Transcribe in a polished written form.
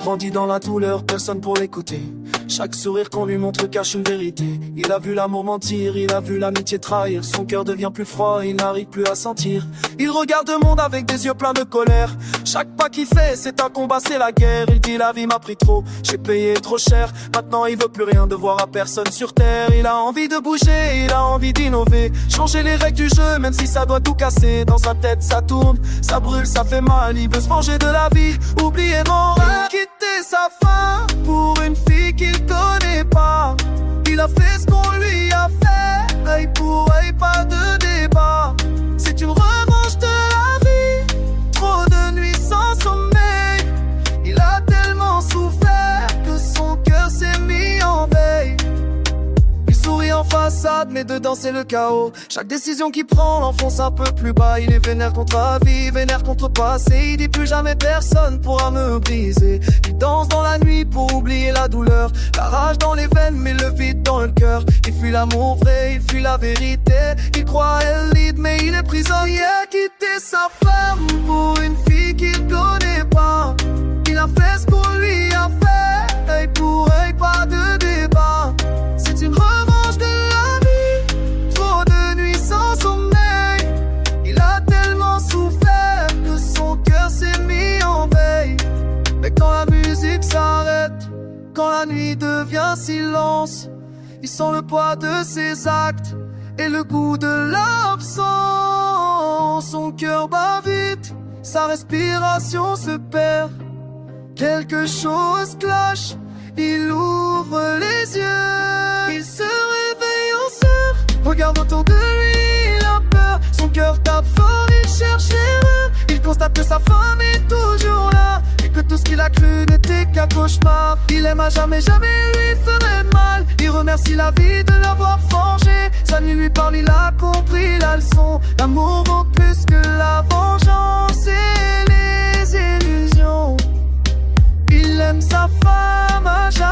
grandi dans la douleur, personne pour l'écouter. Chaque sourire qu'on lui montre cache une vérité. Il a vu l'amour mentir, il a vu l'amitié trahir. Son cœur devient plus froid, il n'arrive plus à sentir. Il regarde le monde avec des yeux pleins de colère. Chaque pas qu'il fait, c'est un combat, c'est la guerre. Il dit la vie m'a pris trop, j'ai payé trop cher. Maintenant il veut plus rien devoir à personne sur terre. Il a envie de bouger, il a envie d'innover. Changer les règles du jeu, même si ça doit tout casser. Dans sa tête ça tourne, ça brûle, ça fait mal. Il veut se venger de la vie, oublier mon rêve. Quitter sa femme pour une fille qu'il connaît pas. Il a fait ce qu'on lui a fait, œil pour œil, pas de débat. C'est une revanche de la vie, trop de nuits sans sommeil. Il a tellement souffert que son cœur s'est mis en veille. Il sourit en façade, mais dedans c'est le chaos. Chaque décision qu'il prend l'enfonce un peu plus bas. Il est vénère contre la vie, vénère contre le passé. Il dit plus jamais personne pourra me briser. Il danse dans la nuit pour oublier la douleur. La rage dans les veines, mais le vide dans le cœur. Il fuit l'amour vrai, il fuit la vérité. Il croit à elle, mais il est prisonnier. Quitter sa femme pour une fille qu'il connaît pas. Il a fait ce qu'on lui a fait, œil pour œil, pas de débat. C'est une revanche de la vie, trop de nuits sans sommeil. Il a tellement souffert que son cœur s'est mis en veille. Mais quand la musique s'arrête, quand la nuit devient silence, il sent le poids de ses actes et le goût de l'absence. Son cœur bat vite, sa respiration se perd. Quelque chose cloche, il ouvre les yeux. Il se réveille en sueur, regarde autour de lui, il a peur. Son cœur tape fort, il cherche l'erreur. Il constate que sa femme est toujours là et que tout ce qu'il a cru n'était qu'un cauchemar. Il aime à jamais, jamais lui ferait de mal. Il remercie la vie de l'avoir forgé. Sa nuit lui parle, il a compris la leçon. L'amour vaut plus que la vengeance et les illusions. Il aime sa femme à jamais.